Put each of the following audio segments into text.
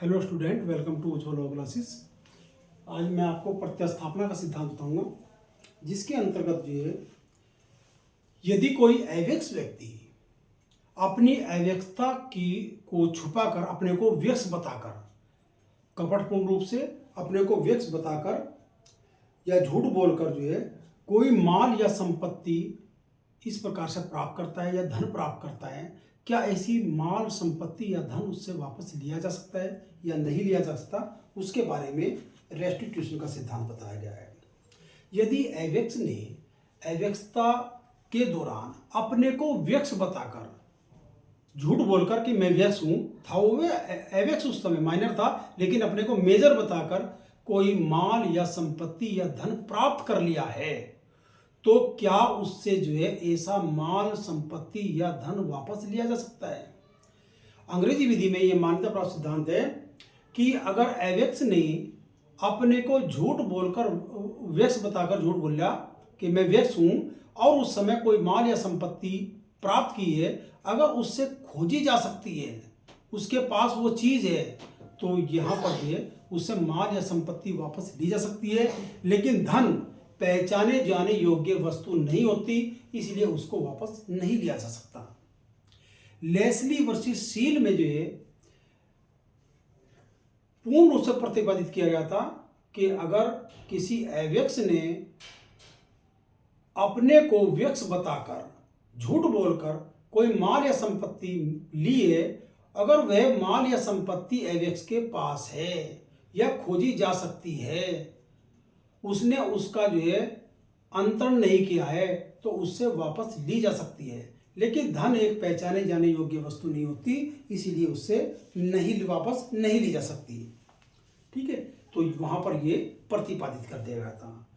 Hello student, welcome to Ujjwal law classes. आज मैं आपको प्रत्यास्थापना का सिद्धांत बताऊंगा, जिसके अंतर्गत जो है यदि कोई अव्यक्त व्यक्ति अपनी अव्यक्तता की को छुपाकर अपने को व्यक्त बताकर, कपटपूर्ण रूप से अपने को व्यक्त बताकर या झूठ बोलकर जो है कोई माल या संपत्ति इस प्रकार से प्राप्त करता है या धन प्राप्त करता है, क्या ऐसी माल संपत्ति या धन उससे वापस लिया जा सकता है या नहीं लिया जा सकता, उसके बारे में रेस्टिट्यूशन का सिद्धांत बताया गया है। यदि अव्यक्त ने अव्यक्तता के दौरान अपने को व्यक्त बताकर, झूठ बोलकर कि मैं व्यक्त हूँ, था वो अव्यक्त उस समय माइनर था, लेकिन अपने को मेजर बताकर कोई माल या संपत्ति या धन प्राप्त कर लिया है, तो क्या उससे जो है ऐसा माल संपत्ति या धन वापस लिया जा सकता है। अंग्रेजी विधि में यह मान्यता प्राप्त सिद्धांत है कि अगर अव्यक्त ने अपने को झूठ बोलकर व्यक्त बताकर झूठ बोल लिया कि मैं व्यक्त हूं और उस समय कोई माल या संपत्ति प्राप्त की है, अगर उससे खोजी जा सकती है, उसके पास वो चीज है, तो यहाँ पर जो है उससे माल या संपत्ति वापस ली जा सकती है। लेकिन धन पहचाने जाने योग्य वस्तु नहीं होती, इसलिए उसको वापस नहीं लिया जा सकता। लेस्ली वर्सेस सील में जो है पूर्ण रूप से प्रतिपादित किया गया था कि अगर किसी अव्यक्त ने अपने को व्यक्त बताकर, झूठ बोलकर कोई माल या संपत्ति ली है, अगर वह माल या संपत्ति अव्यक्त के पास है या खोजी जा सकती है, उसने उसका जो है अंतरण नहीं किया है, तो उससे वापस ली जा सकती है। लेकिन धन एक पहचाने जाने योग्य वस्तु नहीं होती, इसीलिए उससे वापस नहीं ली जा सकती। ठीक है, तो वहां पर ये प्रतिपादित कर दिया गया था।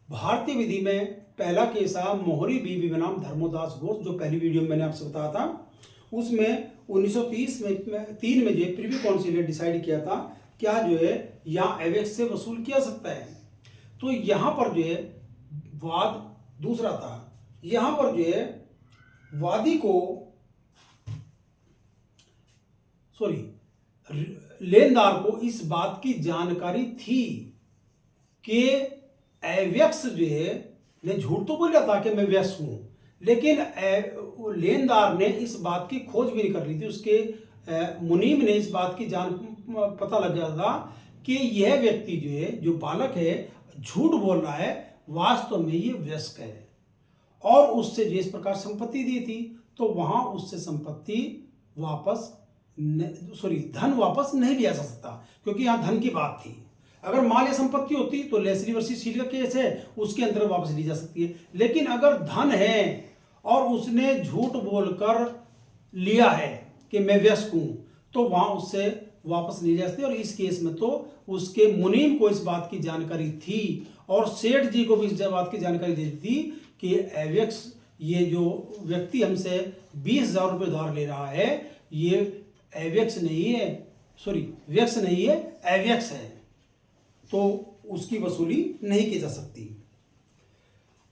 भारतीय विधि में पहला केस है मोहरी बीवी बनाम धर्मोदास घोष, जो पहली वीडियो में मैंने आपसे बताया था। उसमें 1930 में 3 में जो प्रिवी काउंसिल ने डिसाइड किया था क्या जो है यहाँ अव्यक्त से वसूल किया सकता है। तो यहाँ पर जो है वाद दूसरा था। यहाँ पर जो है वादी को लेनदार को इस बात की जानकारी थी कि अव्यक्त जो है ने झूठ तो बोला था कि मैं व्यस्त हूं, लेकिन लेनदार ने इस बात की खोज भी नहीं कर ली थी। उसके मुनीम ने इस बात की पता लग गया था कि यह व्यक्ति जो है, जो बालक है, झूठ बोल रहा है, वास्तव में ये व्यस्क है, और उससे जिस प्रकार संपत्ति दी थी, तो वहां उससे संपत्ति वापस धन वापस नहीं लिया जा सकता, क्योंकि यहां धन की बात थी। अगर माल या संपत्ति होती तो लेस्ली वर्सेस सील का केस है, उसके अंदर वापस ली जा सकती है। लेकिन अगर धन है और उसने झूठ बोलकर लिया है कि मैं व्यस्क हूं, तो वहां उससे वापस नहीं जा सकती। और इस केस में तो उसके मुनीम को इस बात की जानकारी थी और सेठ जी को भी इस बात की जानकारी दे दी थी कि अव्यक्त, ये जो व्यक्ति हमसे 20,000 रुपये उधार ले रहा है, ये अव्यक्त नहीं है, व्यक्त नहीं है, अव्यक्त है, तो उसकी वसूली नहीं की जा सकती।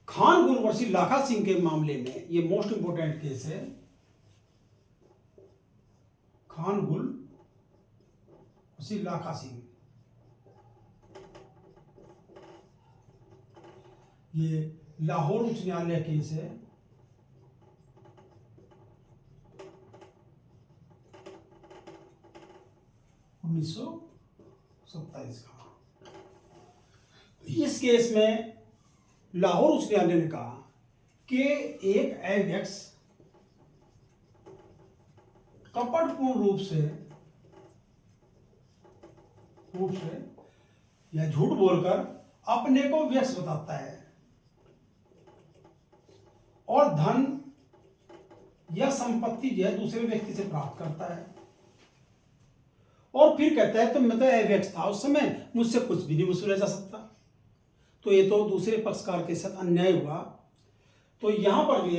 खान गुल वर्सेस लाखा सिंह के मामले में ये मोस्ट इंपोर्टेंट केस है। खान गुल वर्सेस लाखा सिंह, ये लाहौर उच्च न्यायालय केस है। उन्नीस सौ 27 का। इस केस में लाहौर उच्च न्यायालय ने कहा कि एक अव्यक्त कपटपूर्ण रूप से या झूठ बोलकर अपने को व्यक्त बताता है और धन या संपत्ति जो है दूसरे व्यक्ति से प्राप्त करता है, और फिर कहता है तो मैं तो अव्यक्त था उस समय, मुझसे कुछ भी नहीं वसूला जा सकता। तो ये तो दूसरे पक्षकार के साथ अन्याय हुआ। तो यहां पर भी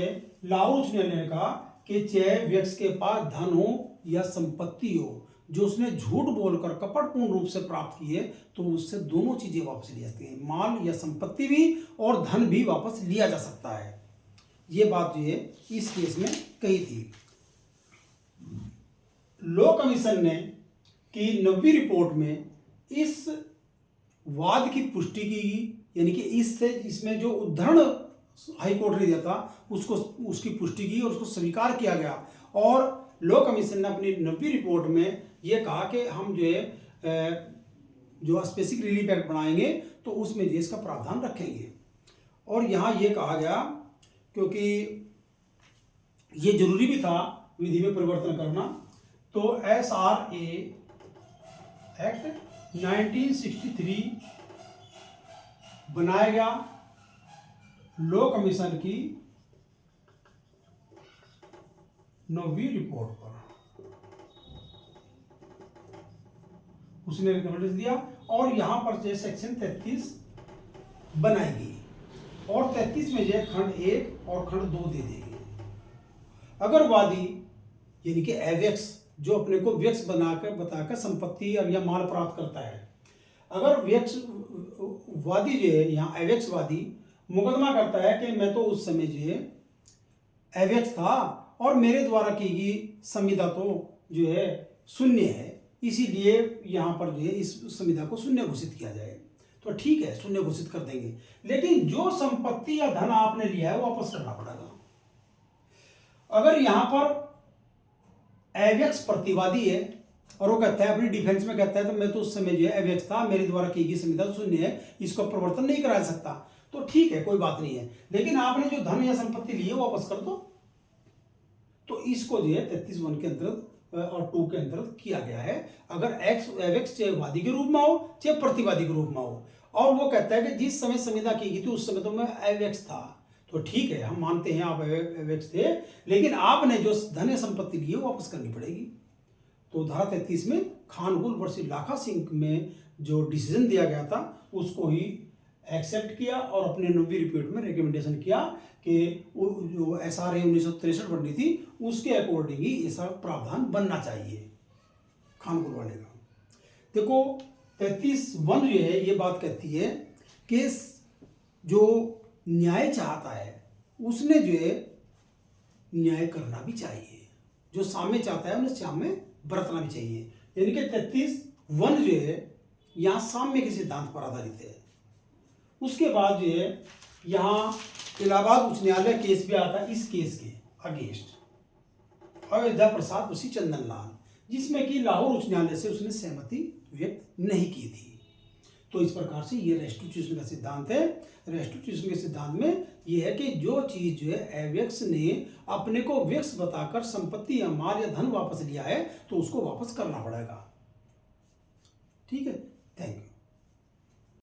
लाहौर उच्च न्यायालय ने कहा कि चाहे व्यक्ति के पास धन हो या संपत्ति हो, जो उसने झूठ बोलकर कपटपूर्ण रूप से प्राप्त की है, तो उससे दोनों चीजें वापस ली जाती हैं, माल या संपत्ति भी और धन भी वापस लिया जा सकता है। ये बात जो है इस केस में कही थी। लॉ कमीशन ने कि 90वीं रिपोर्ट में इस वाद की पुष्टि की गई, यानी कि इसमें जो उद्धरण हाई कोर्ट ने दिया था उसको उसकी पुष्टि की और उसको स्वीकार किया गया। और लॉ कमीशन ने अपनी 90वीं रिपोर्ट में ये कहा कि हम जो है जो स्पेसिफिक रिलीफ एक्ट बनाएंगे तो उसमें जो इसका प्रावधान रखेंगे। और यहाँ ये कहा गया, क्योंकि ये जरूरी भी था विधि में परिवर्तन करना, तो SRA एक्ट 1963 बनाया गया लॉ कमीशन की 9वीं रिपोर्ट पर। उसने रिकमेंडेशन दिया और यहां पर जो सेक्शन 33 बनाई गई और 33 में जो खंड 1 और खंड 2 दे देंगे। अगर वादी यानी कि एवेक्स जो अपने को व्यक्स बताकर संपत्ति और या माल प्राप्त करता है, अगर व्यक्स वादी जो है यहाँ एवेक्स वादी मुकदमा करता है कि मैं तो उस समय जो है एवेक्स था और मेरे द्वारा की गई संविदा तो जो है शून्य है, इसीलिए यहाँ पर जो है इस संविदा को शून्य घोषित किया जाए, तो ठीक है शून्य घोषित कर देंगे। लेकिन जो संपत्ति या धन आपने लिया है वो वापस करना पड़ेगा। अगर यहाँ पर एवेक्स प्रतिवादी है और वो कहता है अपनी डिफेंस में कहता है तो मैं तो उस समय जो है एवेक्स था, मेरे द्वारा की गई संविदा शून्य है, इसको परिवर्तन नहीं करा सकता, तो ठीक है कोई बात नहीं है। लेकिन आपने जो धन या संपत्ति ली है वो वापस कर दो। तो इसको जो है 33(1) के अंतर्गत और 2 के अंतर्गत किया गया है। अगर एवेक्स चाहे वादी के रूप में हो चाहे प्रतिवादी के रूप में हो, और वो कहता है कि जिस समय संविदा की गई थी उस समय तो मैं एवेक्स था, तो ठीक है हम मानते हैं आप एवेक्स थे, लेकिन आपने जो धन या संपत्ति ली है वो वापस करनी पड़ेगी। तो धारा 33 में खानगुल वर्सेस लाखा सिंह में जो डिसीजन दिया गया था उसको ही एक्सेप्ट किया और अपने 9वीं रिपोर्ट में रिकमेंडेशन किया कि जो SRA 1963 बनी थी उसके अकॉर्डिंग ही ऐसा प्रावधान बनना चाहिए खानगुल वाले का। देखो 33(1) जो है ये बात कहती है कि जो न्याय चाहता है उसने जो है न्याय करना भी चाहिए, जो साम्य चाहता है उन्हें साम्य बरतना भी चाहिए। यानी कि 33(1) जो है यहाँ साम्य के सिद्धांत पर आधारित है। उसके बाद जो है यहाँ इलाहाबाद उच्च न्यायालय केस भी आता है, इस केस के अगेंस्ट अयोध्या प्रसाद उसी चंदन लाल, जिसमें कि लाहौर उच्च न्यायालय से उसने सहमति व्यक्त नहीं की थी। तो इस प्रकार से ये रेस्टिट्यूशन का सिद्धांत है। रेस्टिट्यूशन के सिद्धांत में ये है कि जो चीज जो है एवेक्स ने अपने को व्यक्स बताकर संपत्ति या माल या धन वापस लिया है तो उसको वापस करना पड़ेगा। ठीक है।